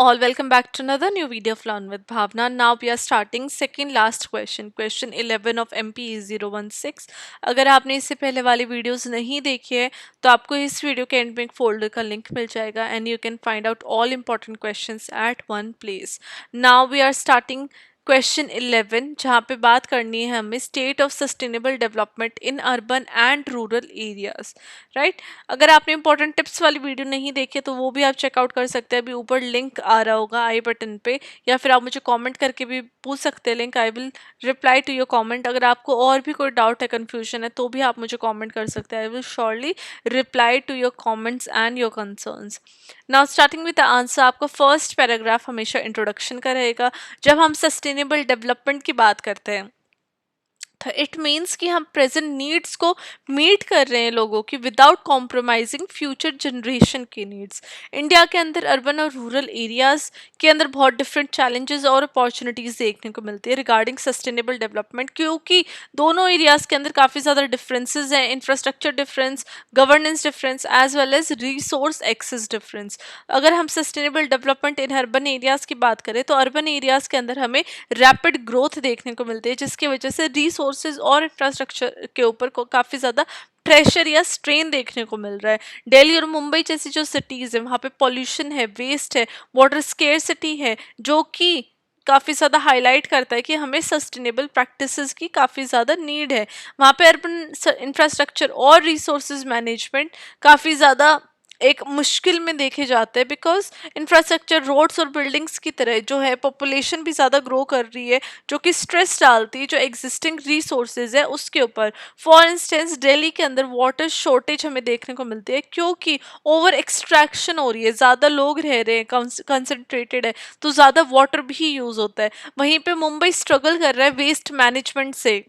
All, welcome back to another new video of Learn with Bhavna. Now we are starting second last question 11 of MPE 016. अगर आपने इससे पहले वाली videos नहीं देखी है तो आपको इस वीडियो के एंड में एक फोल्डर का लिंक मिल जाएगा and you can find out all important questions at one place. Now we are starting question 11 जहाँ पे बात करनी है हमें state of sustainable development in urban and rural areas. Right, अगर आपने इंपॉर्टेंट टिप्स वाली वीडियो नहीं देखी तो वो भी आप चेकआउट कर सकते हैं. अभी ऊपर लिंक आ रहा होगा आई बटन पे, या फिर आप मुझे कमेंट करके भी पूछ सकते हैं link. I will reply to your comment. अगर आपको और भी कोई डाउट है, कन्फ्यूजन है, तो भी आप मुझे कमेंट कर सकते हैं. I will surely reply to your comments and your concerns. Now starting with the answer, आपका फर्स्ट पैराग्राफ हमेशा इंट्रोडक्शन का रहेगा. जब हम सस्टेनेबल डेवलपमेंट की बात करते हैं तो इट मीन्स कि हम प्रेजेंट नीड्स को मीट कर रहे हैं लोगों की विदाउट कॉम्प्रोमाइजिंग फ्यूचर जनरेशन की नीड्स. इंडिया के अंदर अर्बन और रूरल एरियाज के अंदर बहुत डिफरेंट चैलेंजेस और अपॉर्चुनिटीज़ देखने को मिलती है रिगार्डिंग सस्टेनेबल डेवलपमेंट, क्योंकि दोनों एरियाज के अंदर काफ़ी ज़्यादा डिफरेंसेस हैं. Infrastructure difference, governance difference as well as resource access difference. अगर हम sustainable development in urban areas की बात करें तो अर्बन एरियाज के अंदर हमें रैपिड ग्रोथ देखने को मिलती है, जिसकी वजह से रिसोर्सेज और इंफ्रास्ट्रक्चर के ऊपर को काफ़ी ज़्यादा प्रेशर या स्ट्रेन देखने को मिल रहा है. दिल्ली और मुंबई जैसी जो सिटीज़ है वहाँ पे पॉल्यूशन है, वेस्ट है, वाटर स्केर्सिटी है, जो कि काफ़ी ज़्यादा हाईलाइट करता है कि हमें सस्टेनेबल प्रैक्टिसेस की काफ़ी ज़्यादा नीड है. वहाँ पे अर्बन इंफ्रास्ट्रक्चर और रिसोर्सेज मैनेजमेंट काफ़ी ज़्यादा एक मुश्किल में देखे जाते हैं, बिकॉज इंफ्रास्ट्रक्चर, रोड्स और बिल्डिंग्स की तरह जो है पॉपुलेशन भी ज़्यादा ग्रो कर रही है, जो कि स्ट्रेस डालती है जो एग्जिस्टिंग रिसोर्सेज है उसके ऊपर. फॉर इंस्टेंस दिल्ली के अंदर वाटर शॉर्टेज हमें देखने को मिलती है क्योंकि ओवर एक्सट्रैक्शन हो रही है, ज़्यादा लोग रह रहे हैं, कंसंट्रेटेड है, तो ज़्यादा वाटर भी यूज़ होता है. वहीं पे मुंबई स्ट्रगल कर रहा है वेस्ट मैनेजमेंट से.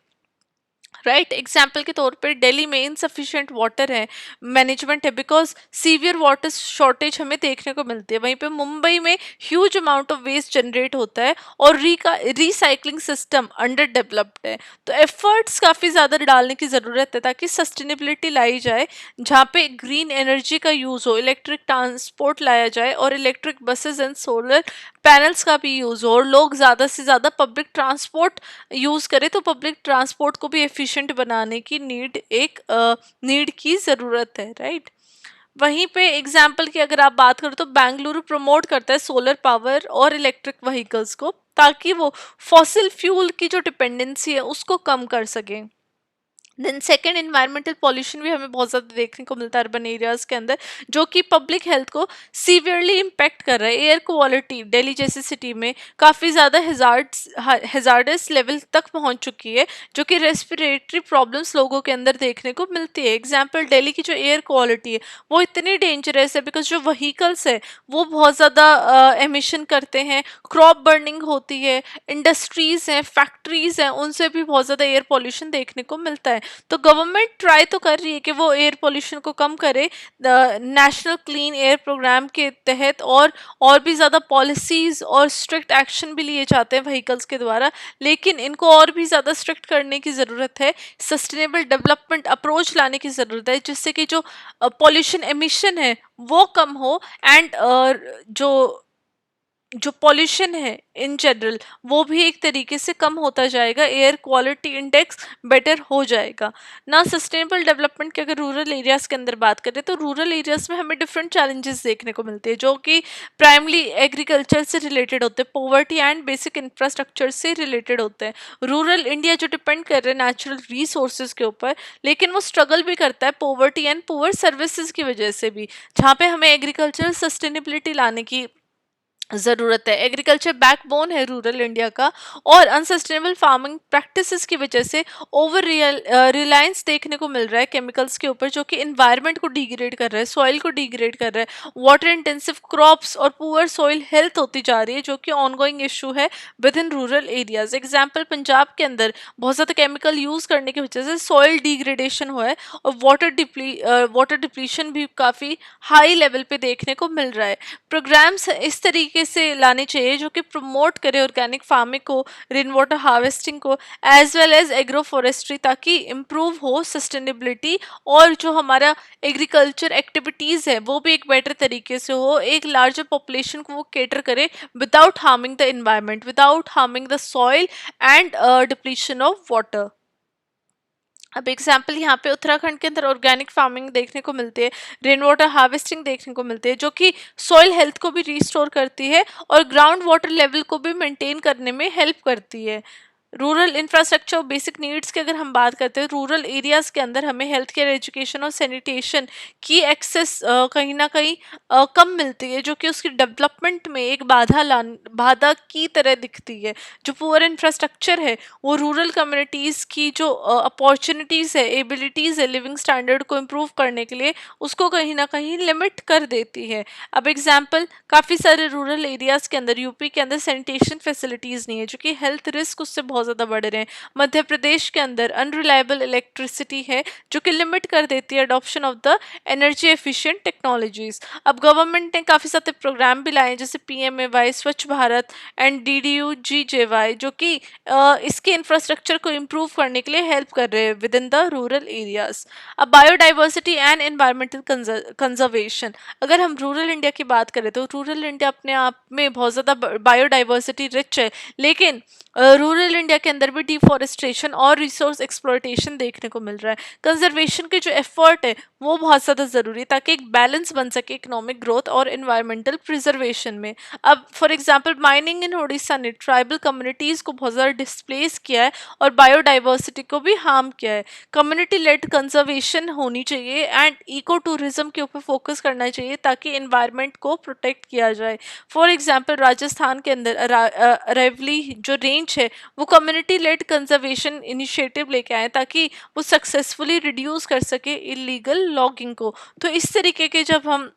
राइट, एग्जाम्पल के तौर पर दिल्ली में इनसफिशिएंट वाटर है, मैनेजमेंट है, बिकॉज सीवियर वाटर शॉर्टेज हमें देखने को मिलती है. वहीं पे मुंबई में huge amount of waste generate होता है और रिसाइकलिंग सिस्टम अंडर डेवलप्ड है. तो एफर्ट्स काफ़ी ज़्यादा डालने की ज़रूरत है ताकि सस्टेनेबिलिटी लाई जाए, जहाँ पे ग्रीन एनर्जी का यूज़ हो, इलेक्ट्रिक ट्रांसपोर्ट लाया जाए और electric buses and solar panels का भी यूज़ हो, और लोग ज़्यादा से ज़्यादा पब्लिक ट्रांसपोर्ट यूज़ करें. तो पब्लिक ट्रांसपोर्ट को भी एफिशिएंट बनाने की नीड की ज़रूरत है. राइट, वहीं पे एग्जाम्पल की अगर आप बात करें तो बेंगलुरु प्रमोट करता है सोलर पावर और इलेक्ट्रिक व्हीकल्स को, ताकि वो फॉसिल फ्यूल की जो डिपेंडेंसी है उसको कम कर सकें. देन सेकेंड, इन्वायरमेंटल पॉल्यूशन भी हमें बहुत ज़्यादा देखने को मिलता है अर्बन एरियाज़ के अंदर, जो कि पब्लिक हेल्थ को सीवियरली इम्पेक्ट कर रहा है. एयर क्वालिटी दिल्ली जैसी सिटी में काफ़ी ज़्यादा हेजार्डस लेवल तक पहुंच चुकी है, जो कि रेस्पिरेटरी प्रॉब्लम्स लोगों के अंदर देखने को मिलती है. एग्जाम्पल, दिल्ली की जो एयर क्वालिटी है वो इतनी डेंजरस है बिकॉज जो व्हीकल्स है वो बहुत ज़्यादा एमिशन करते हैं, क्रॉप बर्निंग होती है, इंडस्ट्रीज़ हैं, फैक्ट्रीज़ हैं, उनसे भी बहुत ज़्यादा एयर पॉल्यूशन देखने को मिलता है. तो गवर्नमेंट ट्राई तो कर रही है कि वो एयर पोल्यूशन को कम करे नेशनल क्लीन एयर प्रोग्राम के तहत, और भी ज़्यादा पॉलिसीज़ और स्ट्रिक्ट एक्शन भी लिए जाते हैं व्हीकल्स के द्वारा. लेकिन इनको और भी ज़्यादा स्ट्रिक्ट करने की ज़रूरत है, सस्टेनेबल डेवलपमेंट अप्रोच लाने की ज़रूरत है, जिससे कि जो पॉल्यूशन एमिशन है वो कम हो, एंड जो पॉल्यूशन है इन जनरल वो भी एक तरीके से कम होता जाएगा, एयर क्वालिटी इंडेक्स बेटर हो जाएगा ना. सस्टेनेबल डेवलपमेंट की अगर रूरल एरियाज़ के अंदर बात करें तो रूरल एरियाज़ में हमें डिफरेंट चैलेंजेस देखने को मिलते हैं, जो कि प्राइमली एग्रीकल्चर से रिलेटेड होते हैं, पॉवर्टी एंड बेसिक इंफ्रास्ट्रक्चर से रिलेटेड होते हैं. रूरल इंडिया जो डिपेंड कर रहे हैं नेचुरल रिसोर्सेज के ऊपर, लेकिन वो स्ट्रगल भी करता है पॉवर्टी एंड पुअर सर्विसेज की वजह से भी, जहाँ पे हमें एग्रीकल्चर सस्टेनेबिलिटी लाने की ज़रूरत है. एग्रीकल्चर बैकबोन है रूरल इंडिया का, और अनसस्टेनेबल फार्मिंग प्रैक्टिसेस की वजह से ओवर रिलायंस देखने को मिल रहा है केमिकल्स के ऊपर, जो कि इन्वायरमेंट को डिग्रेड कर रहा है, सॉइल को डिग्रेड कर रहा है, वाटर इंटेंसिव क्रॉप्स और पुअर सॉइल हेल्थ होती जा रही है, जो कि ऑनगोइंग इशू है with in rural areas. Example, Punjab के अंदर बहुत ज़्यादा केमिकल यूज़ करने की वजह से सॉइल डिग्रेडेशन हुआ है और वाटर डिप्लीशन भी काफ़ी हाई लेवल पे देखने को मिल रहा है. प्रोग्राम्स इस तरीके तरीके से लाने चाहिए जो कि प्रमोट करे ऑर्गेनिक फार्मिंग को, रेन वाटर हार्वेस्टिंग को, as well as agro forestry, ताकि इम्प्रूव हो सस्टेनेबिलिटी और जो हमारा एग्रीकल्चर एक्टिविटीज़ है वो भी एक बेटर तरीके से हो, एक लार्जर पॉपुलेशन को वो केटर करे without harming the environment, without harming the soil and depletion of water. अब एग्जाम्पल यहाँ पे उत्तराखंड के अंदर ऑर्गेनिक फार्मिंग देखने को मिलती है, रेन वाटर हार्वेस्टिंग देखने को मिलती है, जो कि सॉइल हेल्थ को भी रिस्टोर करती है और ग्राउंड वाटर लेवल को भी मेंटेन करने में हेल्प करती है। रूरल इंफ्रास्ट्रक्चर और बेसिक नीड्स की अगर हम बात करते हैं, रूरल एरियाज़ के अंदर हमें हेल्थ केयर, एजुकेशन और सैनिटेशन की एक्सेस कहीं ना कहीं कम मिलती है, जो कि उसकी डेवलपमेंट में एक बाधा की तरह दिखती है। जो पुअर इंफ्रास्ट्रक्चर है वो रूरल कम्युनिटीज़ की जो अपॉर्चुनिटीज़ है, एबिलिटीज़ है लिविंग स्टैंडर्ड को इम्प्रूव करने के लिए, उसको कहीं ना कहीं लिमिट कर देती है। अब एग्जाम्पल, काफ़ी सारे रूरल एरियाज़ के अंदर, यूपी के अंदर सैनिटेशन फैसिलिटीज़ नहीं है, जो कि हेल्थ रिस्क उससे बहुत ज़्यादा बढ़ रहे हैं। मध्य प्रदेश के अंदर अनरिलायबल इलेक्ट्रिसिटी है, जो कि लिमिट कर देती है adoption of the energy efficient technologies. अब गवर्नमेंट ने काफ़ी सारे प्रोग्राम भी लाए हैं, जैसे PMAY, स्वच्छ भारत एंड DDU-GJY, जो कि इसके इंफ्रास्ट्रक्चर को इम्प्रूव करने के लिए हेल्प कर रहे हैं with in the rural areas. अब बायोडाइवर्सिटी एंड एनवायरमेंटल कंजर्वेशन, अगर हम रूरल इंडिया की बात करें तो रूरल इंडिया अपने आप में बहुत ज़्यादा बायोडाइवर्सिटी रिच है, लेकिन रूरल इंडिया के अंदर भी डिफॉरेस्टेशन और रिसोर्स एक्सप्लॉयटेशन देखने को मिल रहा है। कंजर्वेशन के जो एफर्ट है वो बहुत ज़्यादा ज़रूरी है, ताकि एक बैलेंस बन सके इकोनॉमिक ग्रोथ और इन्वायरमेंटल प्रिजर्वेशन में। अब फॉर एग्जांपल, माइनिंग इन उड़ीसा ने ट्राइबल कम्युनिटीज़ को बहुत ज़्यादा डिस्प्लेस किया है और बायोडाइवर्सिटी को भी हार्म किया है। कम्युनिटी लेड कंजर्वेशन होनी चाहिए एंड इको टूरिज्म के ऊपर फोकस करना चाहिए, ताकि इन्वायरमेंट को प्रोटेक्ट किया जाए। फॉर एग्जांपल, राजस्थान के अंदर अरावली जो रेंज है वो कम्युनिटी लेड कंजर्वेशन इनिशिएटिव लेके आए, ताकि वो सक्सेसफुली रिड्यूस कर सके इलीगल लॉगिंग को। तो इस तरीके के जब हम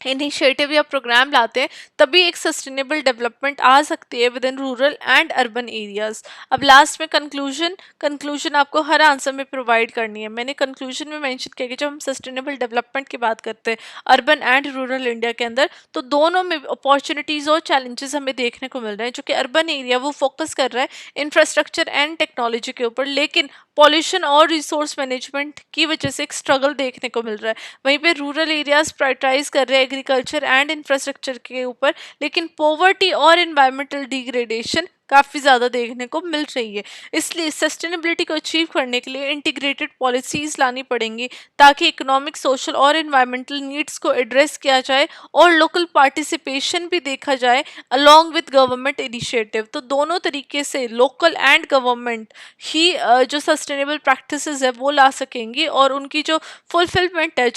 इनिशिएटिव या प्रोग्राम लाते हैं, तभी एक सस्टेनेबल डेवलपमेंट आ सकती है with in rural and urban areas. अब लास्ट में कंक्लूजन आपको हर आंसर में प्रोवाइड करनी है। मैंने कंक्लूजन में मेंशन किया कि जब हम सस्टेनेबल डेवलपमेंट की बात करते हैं अर्बन एंड रूरल इंडिया के अंदर, तो दोनों में अपॉर्चुनिटीज़ और चैलेंजेस हमें देखने को मिल रहे हैं। जो कि अर्बन एरिया वो फोकस कर रहा है इंफ्रास्ट्रक्चर एंड टेक्नोलॉजी के ऊपर, लेकिन पॉल्यूशन और रिसोर्स मैनेजमेंट की वजह से एक स्ट्रगल देखने को मिल रहा है। वहीं पे रूरल एरियाज प्रायोरिटाइज कर रहे हैं एग्रीकल्चर एंड इंफ्रास्ट्रक्चर के ऊपर, लेकिन पॉवर्टी और एनवायरमेंटल डिग्रेडेशन काफ़ी ज़्यादा देखने को मिल रही है। इसलिए सस्टेनेबिलिटी को अचीव करने के लिए इंटीग्रेटेड पॉलिसीज़ लानी पड़ेंगी, ताकि इकोनॉमिक, सोशल और एनवायरमेंटल नीड्स को एड्रेस किया जाए और लोकल पार्टिसिपेशन भी देखा जाए अलॉन्ग विद गवर्नमेंट इनिशिएटिव। तो दोनों तरीके से लोकल एंड गवर्नमेंट ही जो सस्टेनेबल प्रैक्टिसेस है वो ला सकेंगी, और उनकी जो फुलफिलमेंट है,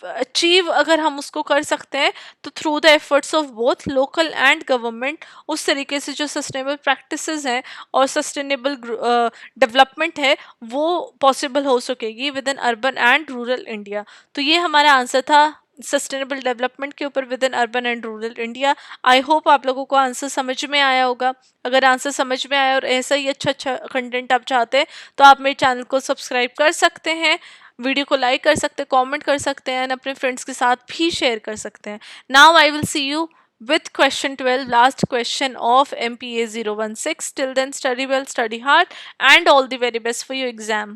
अचीव अगर हम उसको कर सकते हैं, तो through the efforts of both local and government, उस तरीके से जो सस्टेनेबल प्रैक्टिसेस हैं और सस्टेनेबल डेवलपमेंट है वो पॉसिबल हो सकेगी with in urban and rural India. तो ये हमारा आंसर था सस्टेनेबल डेवलपमेंट के ऊपर with in urban and rural India. I hope आप लोगों को आंसर समझ में आया होगा। अगर आंसर समझ में आया और ऐसा ही अच्छा कंटेंट आप चाहते हैं, तो आप मेरे चैनल को सब्सक्राइब कर सकते हैं, वीडियो को लाइक कर सकते हैं, कमेंट कर सकते हैं, अपने फ्रेंड्स के साथ भी शेयर कर सकते हैं। Now I will see you with question 12, last question of MPA 016. Till then, study well, study hard, and all the very best for your exam.